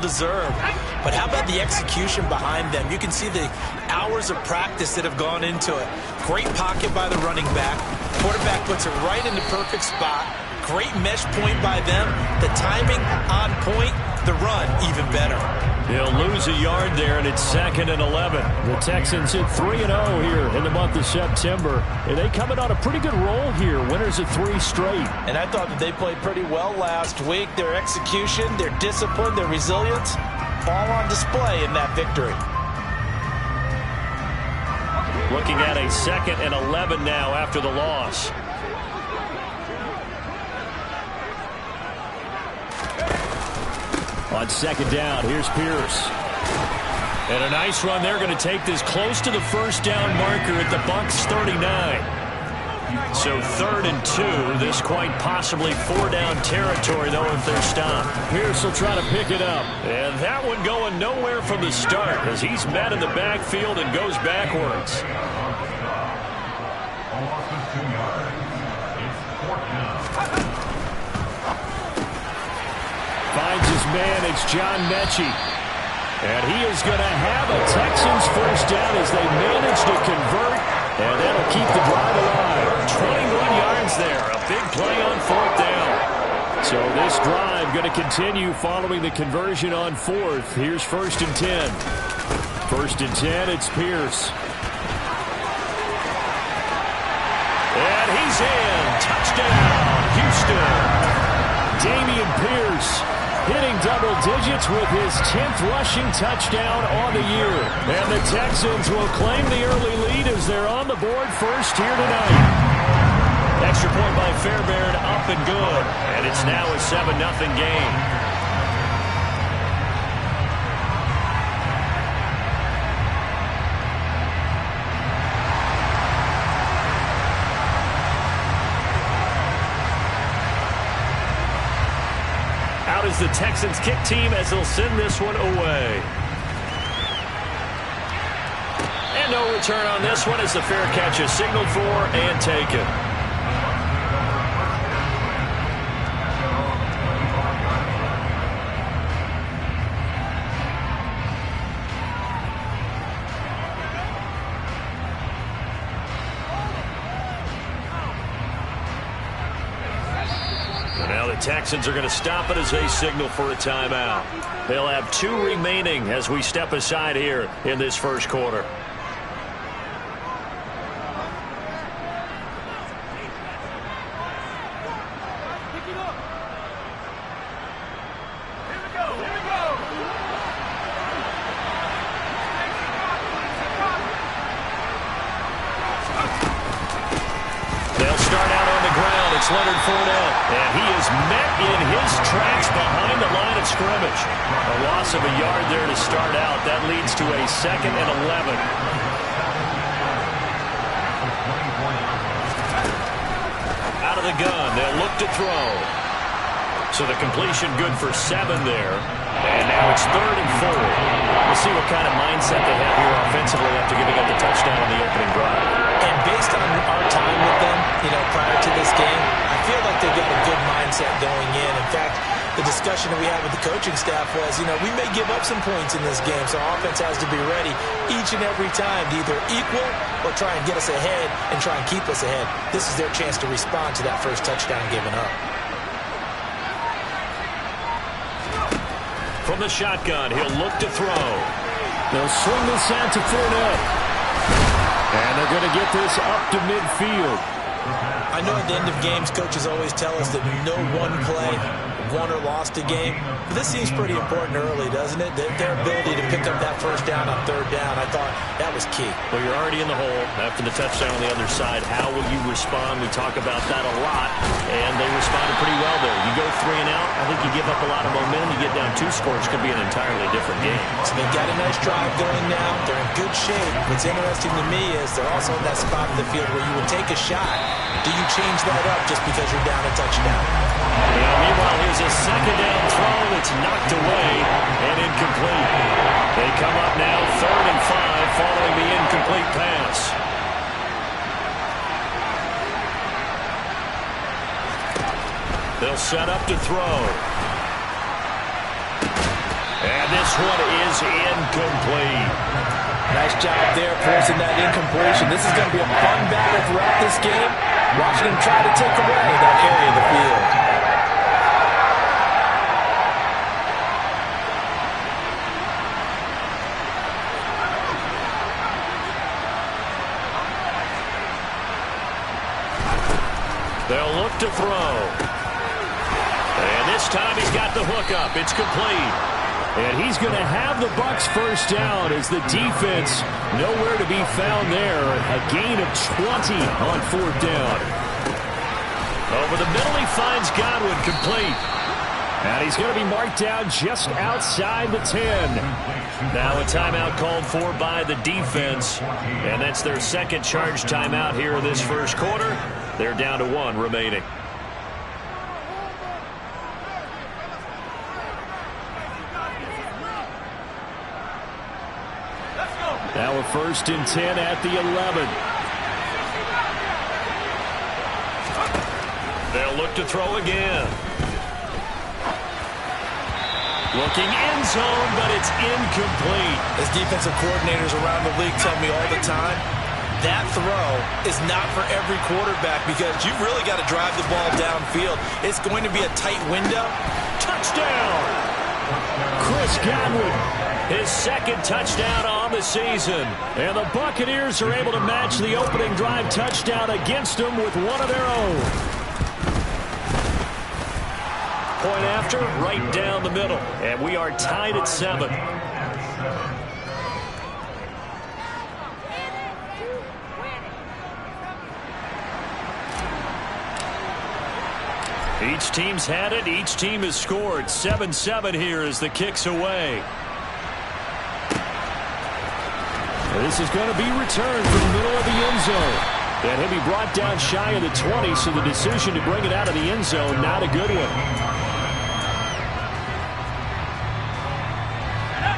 deserved. But how about the execution behind them? You can see the hours of practice that have gone into it. Great pocket by the running back. Quarterback puts it right in the perfect spot. Great mesh point by them. The timing on point. The run even better. He'll lose a yard there, and it's 2nd and 11. The Texans hit 3-0 here in the month of September. And they coming on a pretty good roll here. Winners of 3 straight. And I thought that they played pretty well last week. Their execution, their discipline, their resilience, all on display in that victory. Looking at a 2nd and 11 now after the loss. On 2nd down, here's Pierce. And a nice run. They're going to take this close to the first down marker at the Bucs 39. So 3rd and 2. This quite possibly 4-down territory, though, if they're stopped. Pierce will try to pick it up. And that one going nowhere from the start as he's met in the backfield and goes backwards. Finds his man, it's John Mechie. And he is going to have a Texans first down as they manage to convert. And that'll keep the drive alive. 21 yards there. A big play on 4th down. So this drive going to continue following the conversion on 4th. Here's 1st and 10. 1st and 10, it's Pierce. And he's in. Touchdown, Houston. Dameon Pierce hitting double digits with his 10th rushing touchdown on the year. And the Texans will claim the early lead as they're on the board first here tonight. Extra point by Fairbairn, up and good. And it's now a 7-0 game. Out is the Texans kick team as they'll send this one away. And no return on this one as the fair catch is signaled for and taken. Texans are going to stop it as they signal for a timeout. They'll have 2 remaining as we step aside here in this first quarter. Leonard Fournette, and he is met in his tracks behind the line of scrimmage. A loss of a yard there to start out. That leads to a 2nd and 11. Out of the gun, they'll look to throw. So the completion good for 7 there. And now it's 3rd and 4. We'll see what kind of mindset they have here offensively after giving up the touchdown on the opening drive. And based on our time with them, prior to this game, I feel like they've got a good mindset going in. In fact, the discussion that we had with the coaching staff was, we may give up some points in this game, so offense has to be ready each and every time to either equal or try and get us ahead and try and keep us ahead. This is their chance to respond to that first touchdown given up. From the shotgun, he'll look to throw. They'll swing this out to Fournette. And they're going to get this up to midfield. I know at the end of games, coaches always tell us that no one play won or lost a game. But this seems pretty important early, doesn't it? Their ability to pick up that first down on 3rd down, I thought that was key. Well, you're already in the hole after the touchdown on the other side. How will you respond? We talk about that a lot, and they responded pretty well there. You go 3 and out, I think you give up a lot of momentum. You get down 2 scores, could be an entirely different game. So they've got a nice drive going now. They're in good shape. What's interesting to me is they're also in that spot in the field where you would take a shot. Do you change that up just because you're down a touchdown? Yeah, meanwhile, here's a 2nd down throw that's knocked away and incomplete. They come up now 3rd and 5 following the incomplete pass. They'll set up to throw. And this one is incomplete. Nice job there forcing that incompletion. This is going to be a fun battle throughout this game. Watching him try to take away that area of the field. They'll look to throw. And this time he's got the hook up. It's complete. And he's going to have the Bucs first down as the defense nowhere to be found there. A gain of 20 on fourth down. Over the middle he finds Godwin, complete. And he's going to be marked down just outside the 10. Now a timeout called for by the defense. And that's their second charge timeout here in this first quarter. They're down to 1 remaining. Now a 1st and 10 at the 11. They'll look to throw again. Looking end zone, but it's incomplete. As defensive coordinators around the league tell me all the time, that throw is not for every quarterback because you've really got to drive the ball downfield. It's going to be a tight window. Touchdown! Chris Godwin, his second touchdown on the season. And the Buccaneers are able to match the opening drive touchdown against them with one of their own. Point after, right down the middle. And we are tied at 7. Each team's had it. Each team has scored. 7-7 here as the kick's away. This is going to be returned from the middle of the end zone. And he'll be brought down shy of the 20, so the decision to bring it out of the end zone, not a good one.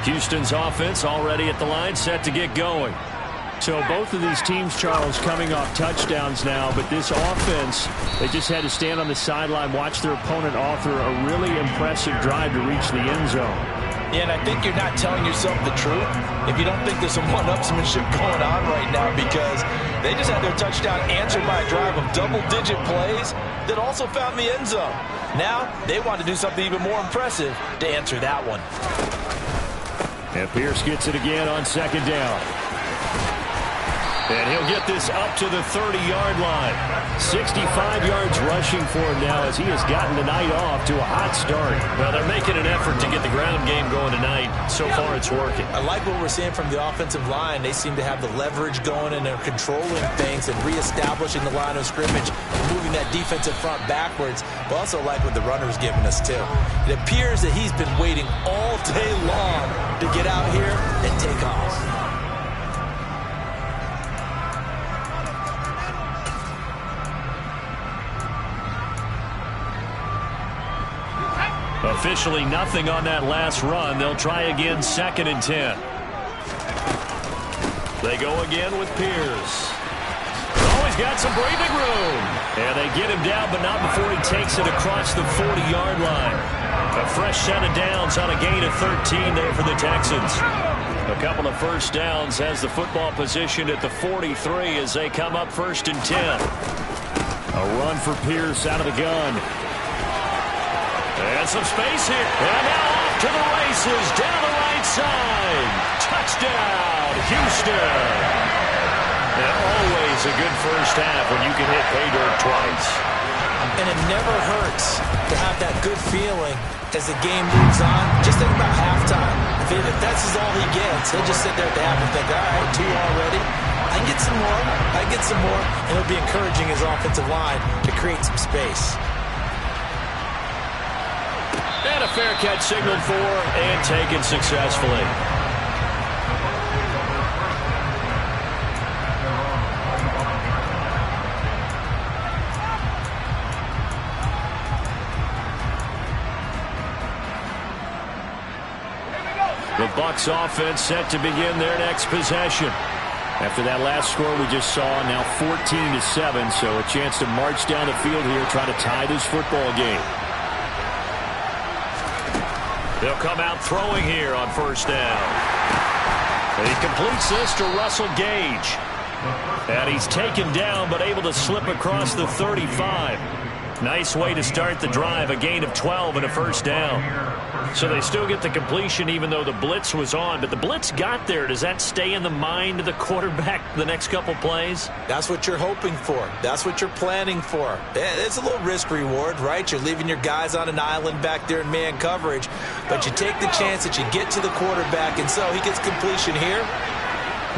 Houston's offense already at the line, set to get going. So both of these teams, Charles, coming off touchdowns now, but this offense, they just had to stand on the sideline, watch their opponent author a really impressive drive to reach the end zone. Yeah, and I think you're not telling yourself the truth if you don't think there's some one-upsmanship going on right now, because they just had their touchdown answered by a drive of double-digit plays that also found the end zone. Now they want to do something even more impressive to answer that one. And Pierce gets it again on 2nd down. And he'll get this up to the 30-yard line. 65 yards rushing for him now as he has gotten the night off to a hot start. Well, they're making an effort to get the ground game going tonight. So far, it's working. I like what we're seeing from the offensive line. They seem to have the leverage going, and they're controlling things and reestablishing the line of scrimmage, moving that defensive front backwards. But also like what the runner's giving us, too. It appears that he's been waiting all day long to get out here and take off. Officially nothing on that last run. They'll try again 2nd and 10. They go again with Pierce. Oh, he's got some breathing room. And they get him down, but not before he takes it across the 40-yard line. A fresh set of downs on a gain of 13 there for the Texans. A couple of first downs has the football position at the 43 as they come up 1st and 10. A run for Pierce out of the gun. And some space here. And now off to the races down the right side. Touchdown, Houston. And always a good first half when you can hit pay dirt twice. And it never hurts to have that good feeling as the game moves on. Just think about halftime. If that's all he gets, he'll just sit there at the half and think, all right, 2 already. I can get some more. I can get some more. And it'll be encouraging his offensive line to create some space. And a fair catch signaled for and taken successfully. The Bucs offense set to begin their next possession. After that last score we just saw, now 14-7, so a chance to march down the field here, try to tie this football game. They'll come out throwing here on first down. He completes this to Russell Gage. And he's taken down but able to slip across the 35. Nice way to start the drive, a gain of 12 and a first down. So they still get the completion even though the blitz was on. But the blitz got there. Does that stay in the mind of the quarterback the next couple plays? That's what you're hoping for. That's what you're planning for. It's a little risk reward, right? You're leaving your guys on an island back there in man coverage. But you take the chance that you get to the quarterback, and so he gets completion here.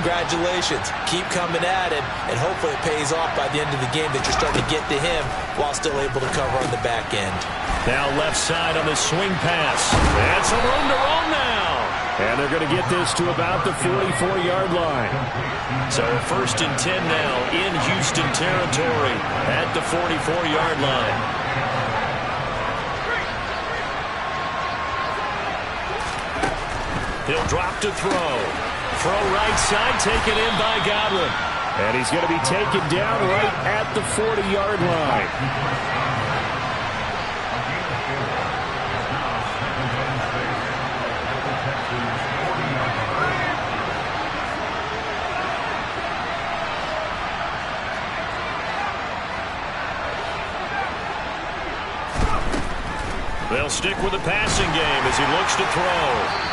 Congratulations. Keep coming at it, and hopefully it pays off by the end of the game that you're starting to get to him while still able to cover on the back end. Now left side on the swing pass. And some room to roll now. And they're going to get this to about the 44-yard line. So first and 10 now in Houston territory at the 44-yard line. He'll drop to throw. Throw right side, taken in by Godwin. And he's going to be taken down right at the 40-yard line. They'll stick with the passing game as he looks to throw.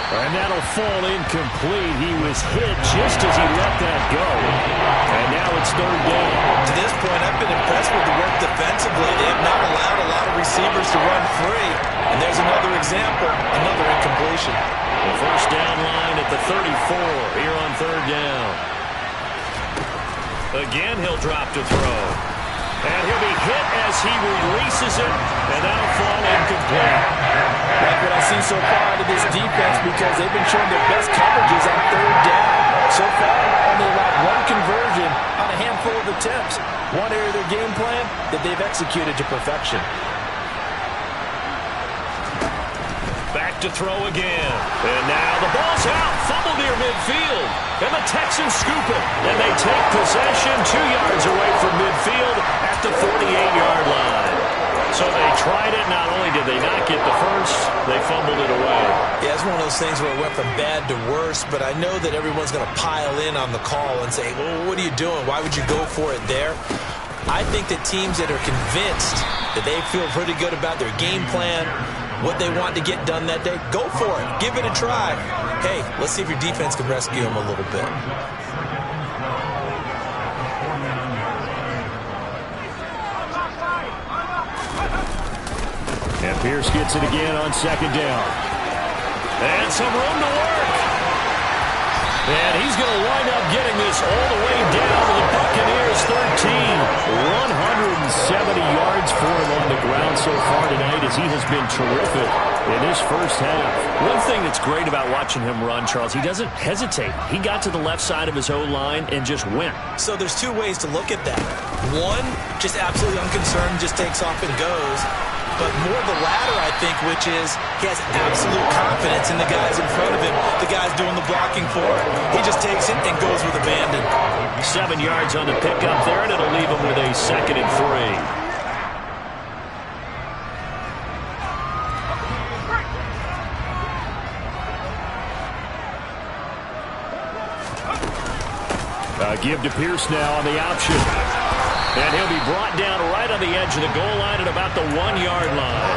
And that'll fall incomplete. He was hit just as he let that go. And now it's third down. To this point, I've been impressed with the work defensively. They have not allowed a lot of receivers to run free. And there's another example, another incompletion. The first down line at the 34 here on third down. Again, he'll drop to throw. And he'll be hit as he releases it, and that'll fall incomplete. Like what I've seen so far out of this defense, because they've been showing their best coverages on third down. So far, only allowed one conversion on a handful of attempts. One area of their game plan that they've executed to perfection. Back to throw again. And now the ball's out. Fumble near midfield. And the Texans scoop it. And they take possession 2 yards away from midfield at the 48-yard line. So they tried it. Not only did they not get the first, they fumbled it away. Yeah, it's one of those things where it went from bad to worse, but I know that everyone's going to pile in on the call and say, well, what are you doing? Why would you go for it there? I think that teams that are convinced that they feel pretty good about their game plan, what they want to get done that day, go for it. Give it a try. Hey, let's see if your defense can rescue them a little bit. And Pierce gets it again on second down. And some room to work. And he's going to wind up getting this all the way down to the Buccaneers 13. 170 yards for him on the ground so far tonight as he has been terrific in this first half. One thing that's great about watching him run, Charles, he doesn't hesitate. He got to the left side of his O-line and just went. So there's two ways to look at that. One, just absolutely unconcerned, just takes off and goes. But more the latter, I think, which is he has absolute confidence in the guys in front of him, the guys doing the blocking for him. He just takes it and goes with abandon. 7 yards on the pickup there, and it'll leave him with a 2nd and 3. Give to Pierce now on the option. And he'll be brought down right on the edge of the goal line at about the 1-yard line.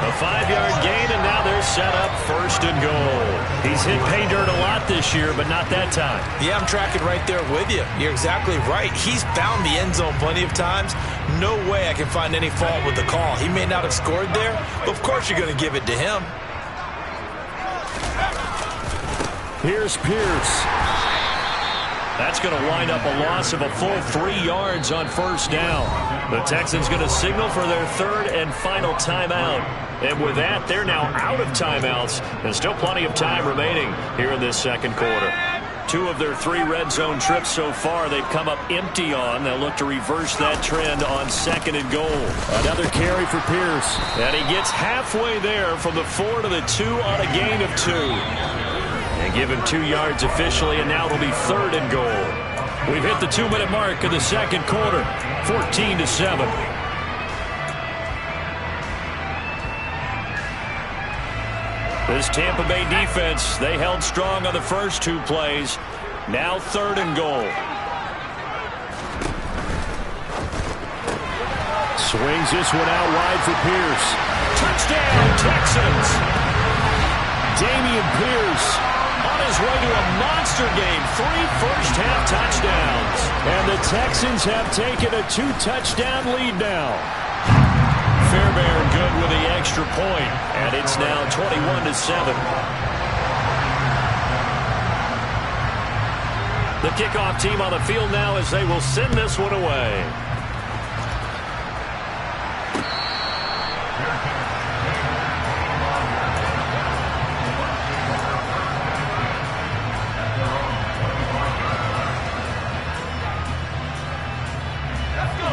A 5-yard gain, and now they're set up 1st and goal. He's hit pay dirt a lot this year, but not that time. Yeah, I'm tracking right there with you. You're exactly right. He's found the end zone plenty of times. No way I can find any fault with the call. He may not have scored there, but of course you're going to give it to him. Here's Pierce. That's going to wind up a loss of a full 3 yards on 1st down. The Texans going to signal for their 3rd and final timeout. And with that, they're now out of timeouts. And still plenty of time remaining here in this 2nd quarter. 2 of their 3 red zone trips so far, they've come up empty on. They'll look to reverse that trend on 2nd and goal. Another carry for Pierce. And he gets halfway there from the 4 to the 2 on a gain of 2. And give him 2 yards officially, and now it'll be 3rd and goal. We've hit the 2-minute mark of the 2nd quarter, 14-7. This Tampa Bay defense, they held strong on the first 2 plays. Now 3rd and goal. Swings this one out wide for Pierce. Touchdown, Texans! Damian Pierce on his way to a monster game. 3 first-half touchdowns. And the Texans have taken a 2-touchdown lead now. Fairbairn good with the extra point, and it's now 21-7. The kickoff team on the field now as they will send this one away.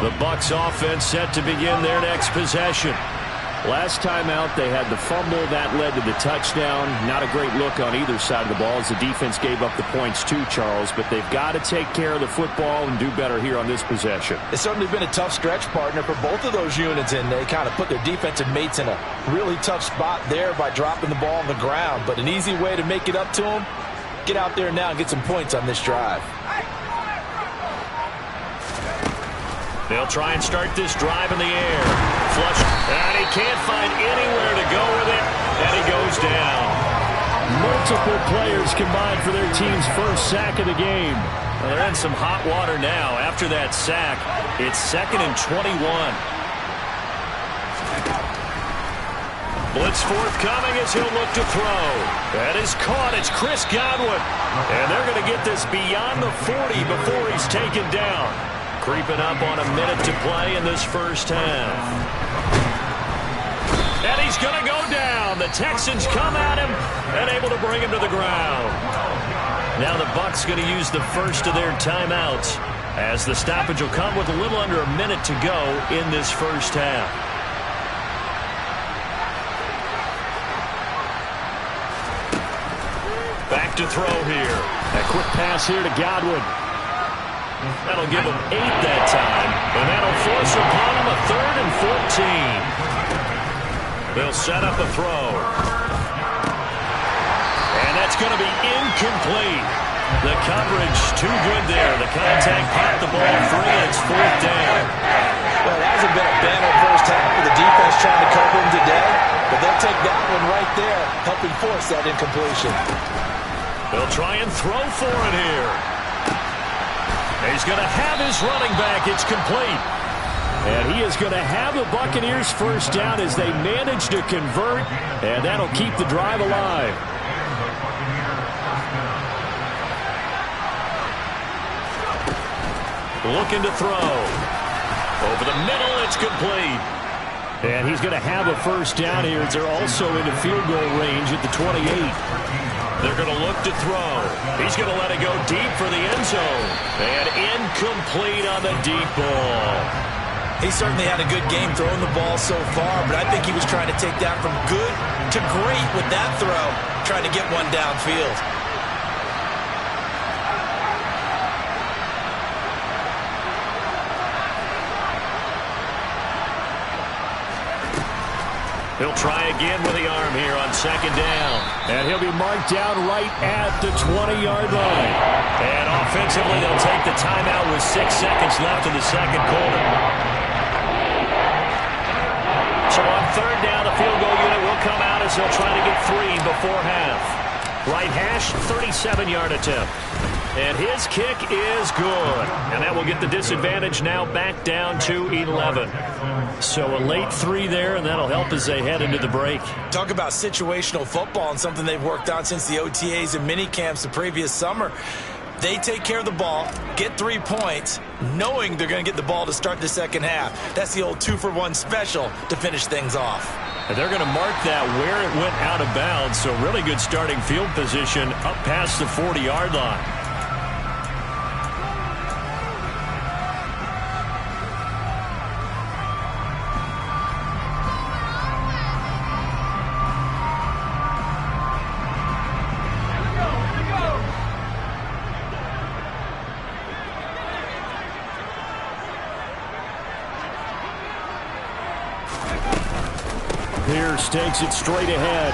The Bucs offense set to begin their next possession. Last time out, they had the fumble. That led to the touchdown. Not a great look on either side of the ball as the defense gave up the points too, Charles. But they've got to take care of the football and do better here on this possession. It's certainly been a tough stretch, partner, for both of those units, and they kind of put their defensive mates in a really tough spot there by dropping the ball on the ground. But an easy way to make it up to them, get out there now and get some points on this drive. They'll try and start this drive in the air. Flush. And he can't find anywhere to go with it. And he goes down. Multiple players combined for their team's first sack of the game. Well, they're in some hot water now. After that sack, it's 2nd and 21. Blitz forthcoming as he'll look to throw. That is caught. It's Chris Godwin. And they're going to get this beyond the 40 before he's taken down. Creeping up on a minute to play in this first half. And he's going to go down. The Texans come at him and able to bring him to the ground. Now the Bucs going to use the first of their timeouts as the stoppage will come with a little under a minute to go in this first half. Back to throw here. A quick pass here to Godwin. That'll give him 8 that time, and that'll force upon him a 3rd and 14. They'll set up a throw. And that's going to be incomplete. The coverage too good there. The contact popped the ball free. It's 4th down. Well, it hasn't been a banner first half with the defense trying to cover him today, but they'll take that one right there, helping force that incompletion. They'll try and throw for it here. He's going to have his running back. It's complete. And he is going to have the Buccaneers first down as they manage to convert, and that'll keep the drive alive. Looking to throw. Over the middle, it's complete. And he's going to have a first down here as they're also into field goal range at the 28. They're going to look to throw. He's going to let it go deep for the end zone. And incomplete on the deep ball. He certainly had a good game throwing the ball so far, but I think he was trying to take that from good to great with that throw, trying to get one downfield. He'll try again with the arm here on 2nd down. And he'll be marked down right at the 20-yard line. And offensively, they'll take the timeout with 6 seconds left in the second quarter. So on 3rd down, the field goal unit will come out as they'll try to get 3 before half. Right hash, 37-yard attempt. And his kick is good. And that will get the disadvantage now back down to 11. So a late 3 there, and that'll help as they head into the break. Talk about situational football and something they've worked on since the OTAs and mini camps the previous summer. They take care of the ball, get 3 points, knowing they're going to get the ball to start the second half. That's the old 2-for-1 special to finish things off. And they're going to mark that where it went out of bounds. So really good starting field position up past the 40-yard line. Pierce takes it straight ahead.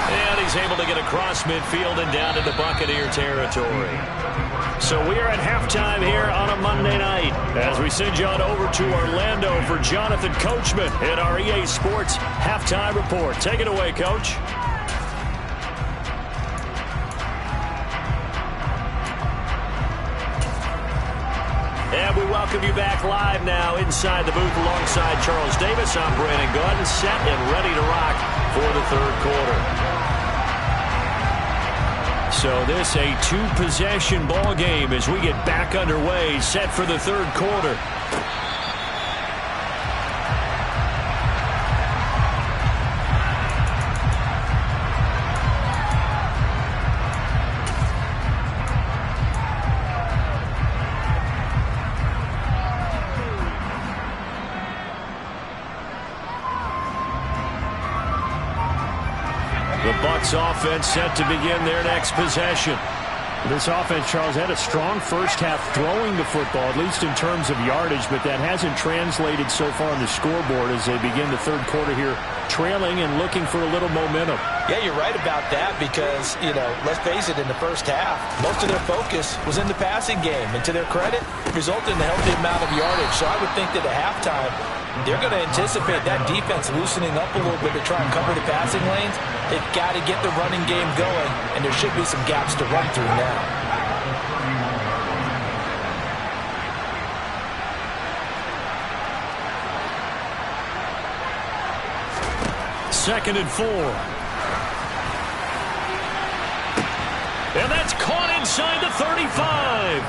And he's able to get across midfield and down into Buccaneer territory. So we are at halftime here on a Monday night as we send you on over to Orlando for Jonathan Coachman in our EA Sports Halftime Report. Take it away, Coach. And we welcome you back live now inside the booth alongside Charles Davis. I'm Brandon Gordon, set and ready to rock for the third quarter. So this a two-possession ball game as we get back underway, set for the third quarter. The Bucs offense set to begin their next possession. This offense, Charles, had a strong first half throwing the football, at least in terms of yardage, but that hasn't translated so far on the scoreboard as they begin the third quarter here, trailing and looking for a little momentum. Yeah, you're right about that because, let's face it, in the first half, most of their focus was in the passing game. And to their credit, it resulted in a healthy amount of yardage. So I would think that at halftime, they're going to anticipate that defense loosening up a little bit to try and cover the passing lanes. They've got to get the running game going, and there should be some gaps to run through now. Second and 4. And that's caught inside the 35.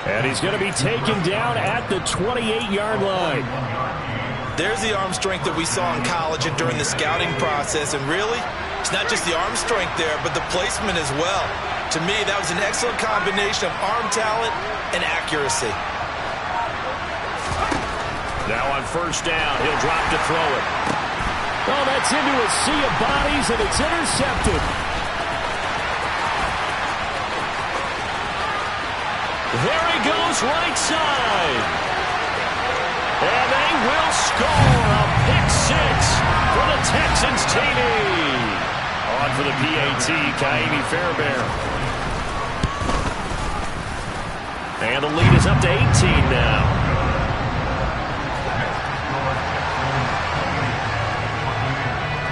And he's going to be taken down at the 28-yard line. There's the arm strength that we saw in college and during the scouting process. And really, it's not just the arm strength there, but the placement as well. To me, that was an excellent combination of arm talent and accuracy. Now on first down, he'll drop to throw it. Oh, that's into a sea of bodies, and it's intercepted. There he goes, right side. And they will score a pick six for the Texans TD. On for the PAT, Kaimi Fairbairn. And the lead is up to 18 now.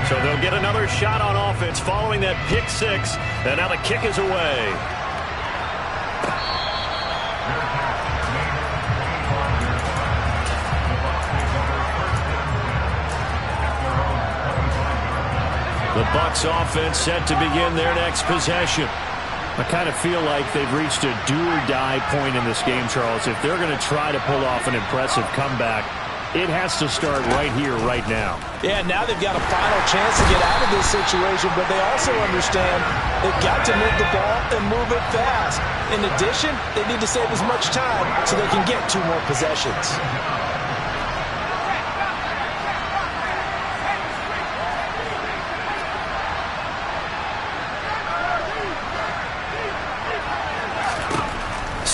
So they'll get another shot on offense following that pick six. And now the kick is away. The Bucs offense set to begin their next possession. I kind of feel like they've reached a do-or-die point in this game, Charles. If they're going to try to pull off an impressive comeback, it has to start right here, right now. Yeah, now they've got a final chance to get out of this situation, but they also understand they've got to move the ball and move it fast. In addition, they need to save as much time so they can get 2 more possessions.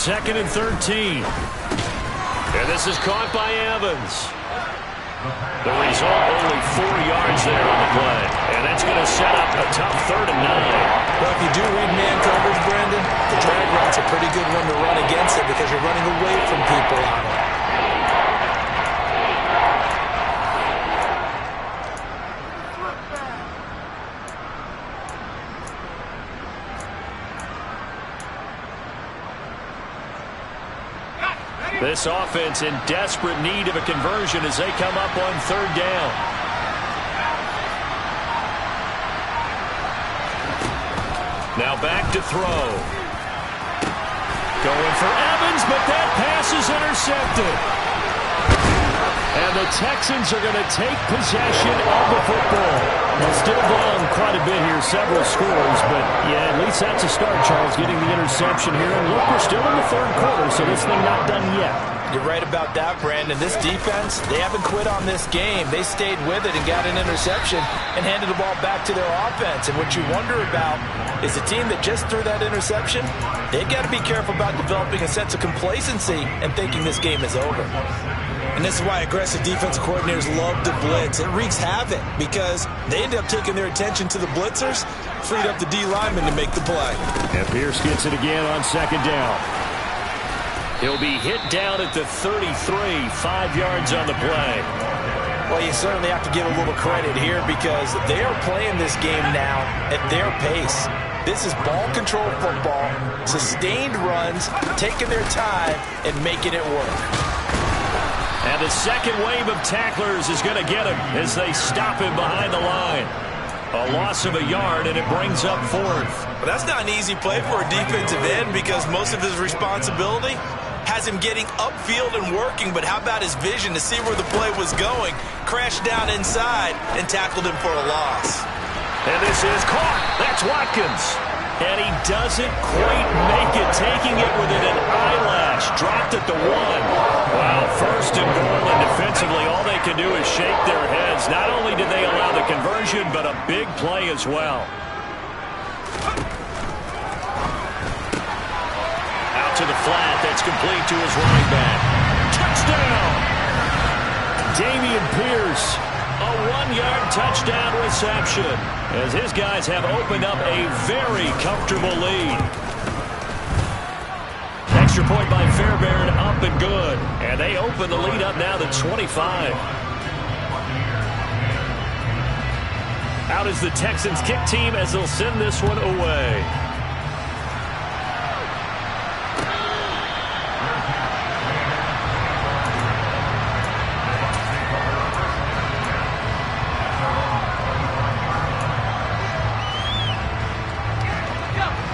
Second and 13. And this is caught by Evans. The result, only 4 yards there on the play. And that's going to set up a tough 3rd and 9. Well, if you do read man coverage, Brandon, the drag route's a pretty good one to run against it because you're running away from people on it. This offense in desperate need of a conversion as they come up on 3rd down. Now back to throw. Going for Evans, but that pass is intercepted. And the Texans are going to take possession of the football. They're still down quite a bit here, several scores, but yeah, at least that's a start, Charles, getting the interception here. And look, we're still in the 3rd quarter, so this thing not done yet. You're right about that, Brandon. This defense, they haven't quit on this game. They stayed with it and got an interception and handed the ball back to their offense. And what you wonder about is the team that just threw that interception, they've got to be careful about developing a sense of complacency and thinking this game is over. And this is why aggressive defense coordinators love to blitz. It wreaks havoc because they end up taking their attention to the blitzers, freed up the D lineman to make the play. And Pierce gets it again on second down. He'll be hit down at the 33, 5 yards on the play. Well, you certainly have to give a little credit here because they are playing this game now at their pace. This is ball control football, sustained runs, taking their time and making it work. And the second wave of tacklers is going to get him as they stop him behind the line. A loss of a yard, and it brings up fourth. But that's not an easy play for a defensive end because most of his responsibility has him getting upfield and working, but how about his vision to see where the play was going, crashed down inside, and tackled him for a loss. And this is caught. That's Watkins. And he doesn't quite make it, taking it within an eyelash. Dropped at the 1. Wow, first and goal, and defensively all they can do is shake their heads. Not only did they allow the conversion, but a big play as well. Out to the flat. That's complete to his running back. Touchdown! Dameon Pierce. A 1-yard touchdown reception as his guys have opened up a very comfortable lead. Extra point by Fairbairn, up and good. And they open the lead up now to 25. Out is the Texans kick team as they'll send this one away.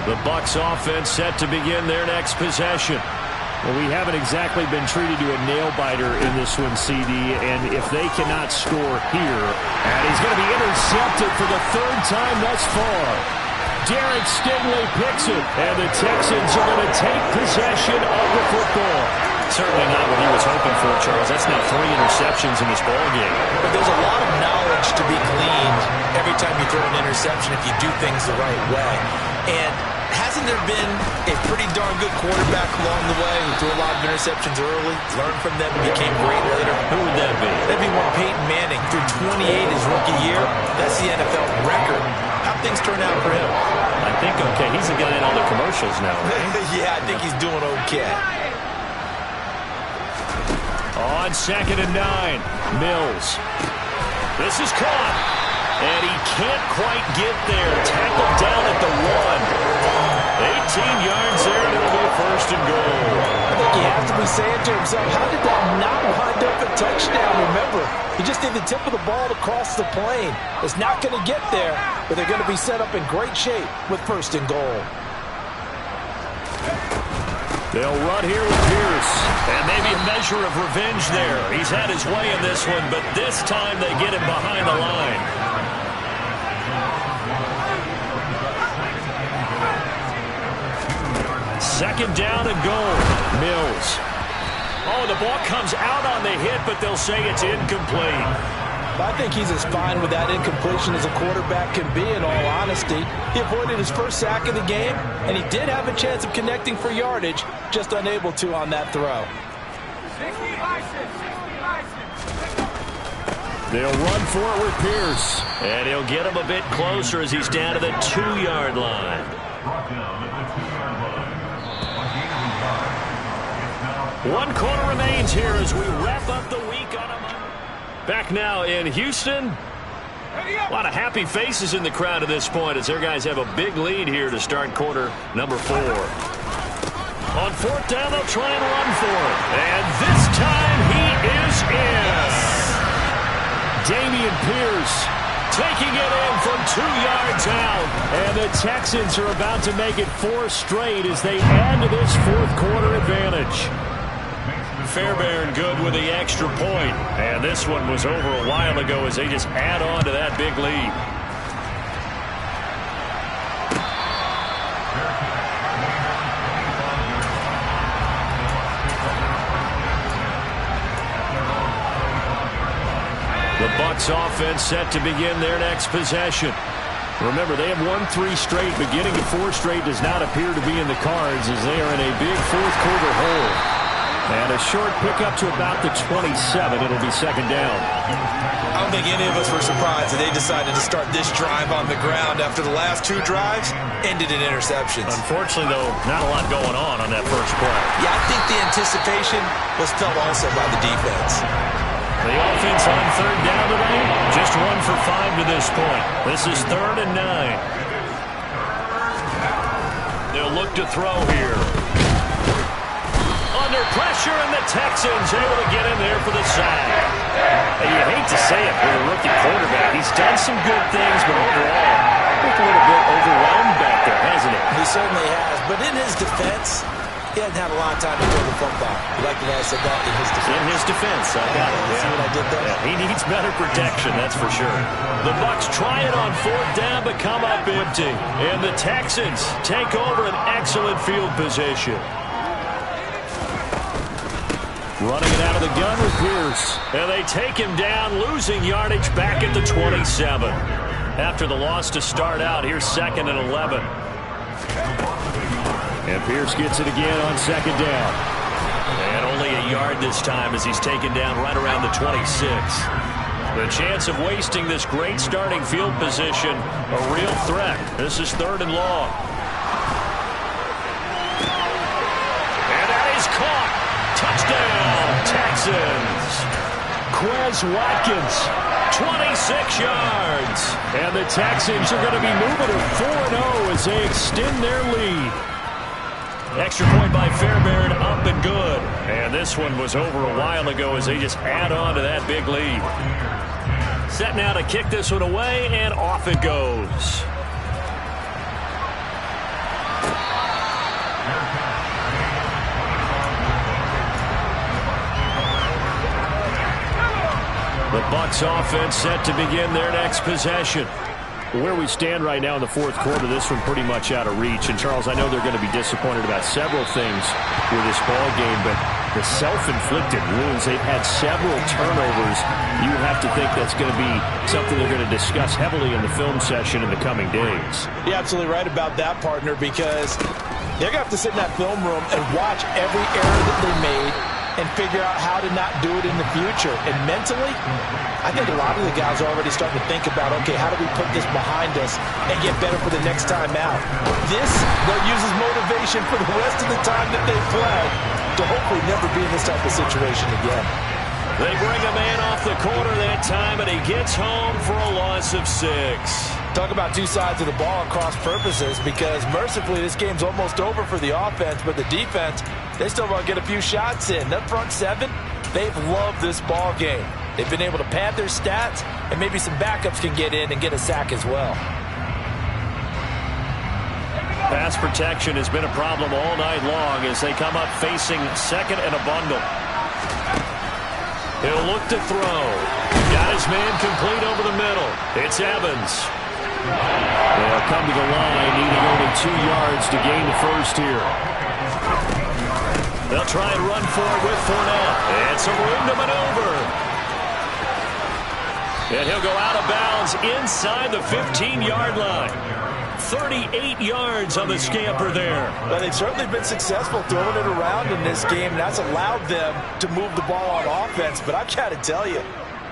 The Bucs offense set to begin their next possession. Well, we haven't exactly been treated to a nail-biter in this one, CD, and if they cannot score here, and he's going to be intercepted for the 3rd time thus far. Derek Stingley picks it, and the Texans are going to take possession of the football. Certainly not what he was hoping for, Charles. That's now 3 interceptions in this ballgame. But there's a lot of knowledge to be gleaned every time you throw an interception if you do things the right way. And hasn't there been a pretty darn good quarterback along the way who threw a lot of interceptions early, learned from them, and became great later? Who would that be? That'd be one Peyton Manning. Threw 28 his rookie year. That's the NFL record. How things turn out for him? I think okay. He's the guy in all the commercials now, right? Yeah, I think he's doing okay. On 2nd and 9, Mills. This is caught. And he can't quite get there. Tackled down at the 1. 18 yards there, and it'll be 1st and goal. I think he has to be saying to himself, how did that not wind up a touchdown? Remember, he just did the tip of the ball to cross the plane. It's not going to get there, but they're going to be set up in great shape with 1st and goal. They'll run here with Pierce. And maybe a measure of revenge there. He's had his way in this one, but this time they get him behind the line. Second down and goal. Mills. Oh, the ball comes out on the hit, but they'll say it's incomplete. I think he's as fine with that incompletion as a quarterback can be, in all honesty. He avoided his first sack of the game, and he did have a chance of connecting for yardage, just unable to on that throw. They'll run for it with Pierce. And he'll get him a bit closer as he's down to the 2-yard line. One quarter remains here as we wrap up the week on a Monday. Back now in Houston. A lot of happy faces in the crowd at this point as their guys have a big lead here to start quarter number 4. On 4th down, they'll try and run for it. And this time he is in. Dameon Pierce taking it in from 2 yards out. And the Texans are about to make it 4 straight as they add to this 4th quarter advantage. Fairbairn good with the extra point. And this one was over a while ago as they just add on to that big lead. The Bucs offense set to begin their next possession. Remember, they have won 3 straight, but getting to 4 straight does not appear to be in the cards as they are in a big 4th quarter hole. And a short pickup to about the 27. It'll be second down. I don't think any of us were surprised that they decided to start this drive on the ground after the last two drives ended in interceptions. Unfortunately, though, not a lot going on that first play. Yeah, I think the anticipation was felt also by the defense. The offense on third down today, just 1 for 5 to this point. This is 3rd and 9. They'll look to throw here. Under pressure, and the Texans able to get in there for the sack. You hate to say it for the rookie quarterback. He's done some good things, but overall, looked a little bit overwhelmed back there, hasn't he? He certainly has. But in his defense, he hasn't had a lot of time to throw the football. You like the way I said that? In his defense. In his defense, I got it. See what I did there? Yeah, he needs better protection, that's for sure. The Bucs try it on 4th down, but come up empty. And the Texans take over an excellent field position. Running it out of the gun with Pierce. And they take him down, losing yardage back at the 27. After the loss to start out, here's 2nd and 11. And Pierce gets it again on 2nd down. And only a yard this time as he's taken down right around the 26. The chance of wasting this great starting field position, a real threat. This is 3rd and long. And that is caught. Touchdown, Texans. Quez Watkins, 26 yards. And the Texans are going to be moving to 4-0 as they extend their lead. Extra point by Fairbairn, up and good. And this one was over a while ago as they just add on to that big lead. Set now to kick this one away, and off it goes. The Bucs offense set to begin their next possession. Where we stand right now in the 4th quarter, this one pretty much out of reach. And, Charles, I know they're going to be disappointed about several things with this ball game, but the self-inflicted wounds, they've had several turnovers. You would have to think that's going to be something they're going to discuss heavily in the film session in the coming days. You're absolutely right about that, partner, because they're going to have to sit in that film room and watch every error that they made and figure out how to not do it in the future. And mentally, I think a lot of the guys are already starting to think about, okay, how do we put this behind us and get better for the next time out? This, they'll use as motivation for the rest of the time that they play to hopefully never be in this type of situation again. They bring a man off the corner that time, and he gets home for a loss of 6. Talk about two sides of the ball and cross purposes, because mercifully this game's almost over for the offense, but the defense, they still want to get a few shots in. That front 7, they've loved this ball game. They've been able to pad their stats, and maybe some backups can get in and get a sack as well. Pass protection has been a problem all night long as they come up facing 2nd and a bundle. He'll look to throw. Got his man complete over the middle. It's Evans. They'll come to the line, needing only 2 yards to gain the first here. They'll try and run for it with Fournette. And some room to maneuver. And he'll go out of bounds inside the 15-yard line. 38 yards on the scamper there. Well, they've certainly been successful throwing it around in this game. That's allowed them to move the ball on offense. But I've got to tell you,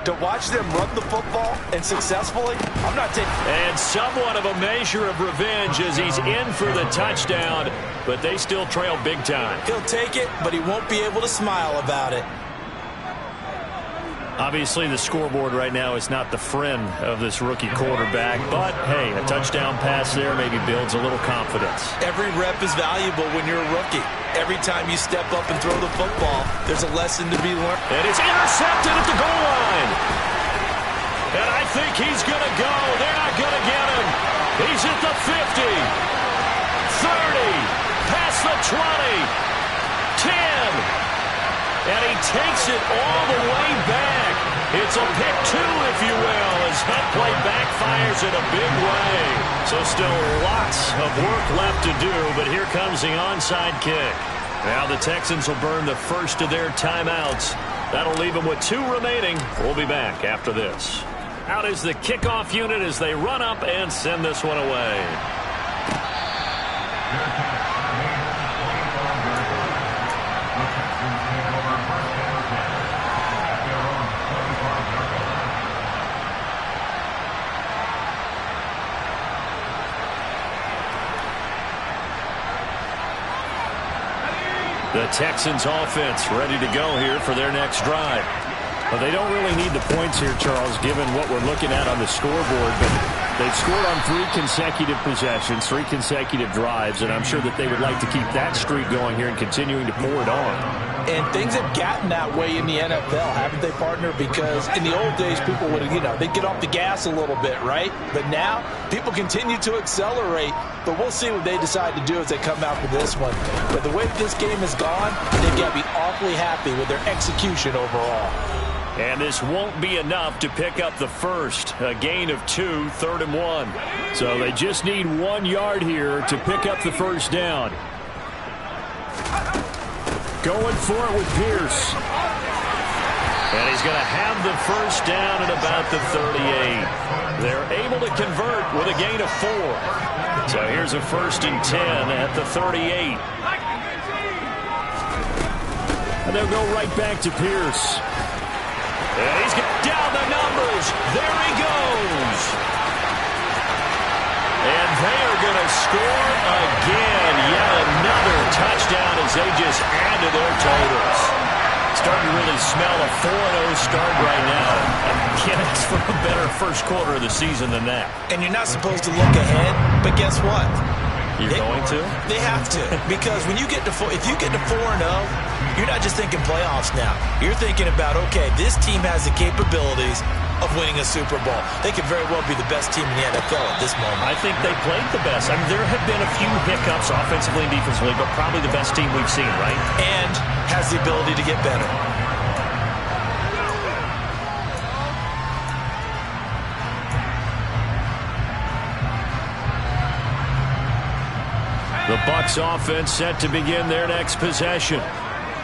to watch them run the football and successfully, I'm not taking... And somewhat of a measure of revenge as he's in for the touchdown, but they still trail big time. He'll take it, but he won't be able to smile about it. Obviously, the scoreboard right now is not the friend of this rookie quarterback, but, hey, a touchdown pass there maybe builds a little confidence. Every rep is valuable when you're a rookie. Every time you step up and throw the football, there's a lesson to be learned. And it's intercepted at the goal line. And I think he's going to go. They're not going to get him. He's at the 50, 30, past the 20, 10. And he takes it all the way back. It's a pick 2, if you will, as that play backfires in a big way. So still lots of work left to do, but here comes the onside kick. Now the Texans will burn the first of their timeouts. That'll leave them with 2 remaining. We'll be back after this. Out is the kickoff unit as they run up and send this one away. The Texans offense ready to go here for their next drive. Well, they don't really need the points here, Charles, given what we're looking at on the scoreboard. But they've scored on 3 consecutive possessions, 3 consecutive drives, and I'm sure that they would like to keep that streak going here and continuing to pour it on. And things have gotten that way in the NFL, haven't they, partner? Because in the old days, people would, they'd get off the gas a little bit, right? But now, people continue to accelerate. But we'll see what they decide to do as they come out for this one. But the way this game has gone, they've got to be awfully happy with their execution overall. And this won't be enough to pick up the first. A gain of 2, 3rd and 1. So they just need 1 yard here to pick up the first down. Going for it with Pierce. And he's going to have the first down at about the 38. They're able to convert with a gain of 4. So here's a 1st and 10 at the 38. And they'll go right back to Pierce. And he's got down the numbers. There he goes. And they are going to score again. Yet another touchdown as they just add to their totals. Starting to really smell a 4-0 start right now. I can't ask for a better first quarter of the season than that. And you're not supposed to look ahead, but guess what? You're going to? They have to. Because when you get to if you get to 4-0, you're not just thinking playoffs now. You're thinking about, okay, this team has the capabilities of winning a Super Bowl. They could very well be the best team in the NFL at this moment. I think they played the best. I mean, there have been a few hiccups offensively and defensively, but probably the best team we've seen, right? And has the ability to get better. The Bucs offense set to begin their next possession.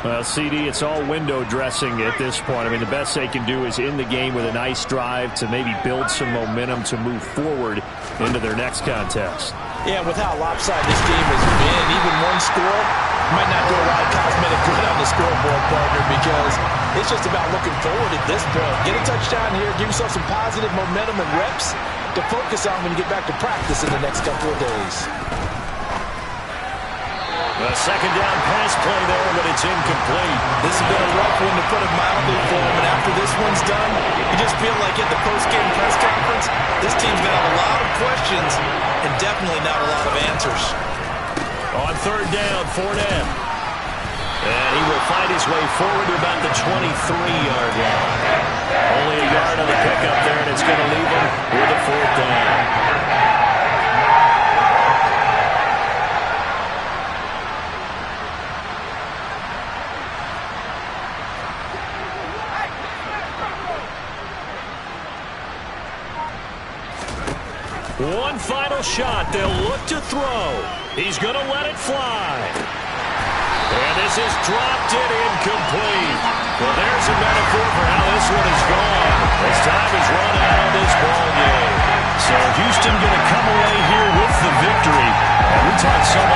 Well, CD, it's all window dressing at this point. I mean, the best they can do is in the game with a nice drive to maybe build some momentum to move forward into their next contest. Yeah, with how lopsided this game has been, even one score might not do a lot of cosmetic good on the scoreboard, partner, because it's just about looking forward at this point. Get a touchdown here, give yourself some positive momentum and reps to focus on when you get back to practice in the next couple of days. A 2nd down pass play there, but it's incomplete. This has been a rough one, to put it mildly, for him. And after this one's done, you just feel like at the post-game press conference, this team's going to have a lot of questions and definitely not a lot of answers. On 3rd down, Fournette. And he will find his way forward to about the 23-yard line. Only a yard on the pickup there, and it's going to leave him with a 4th down. One final shot. They'll look to throw. He's going to let it fly. And this is dropped and incomplete. Well, there's a metaphor for how this one is gone. As time is run out on this ball game. So Houston going to come away here with the victory. And we talked so much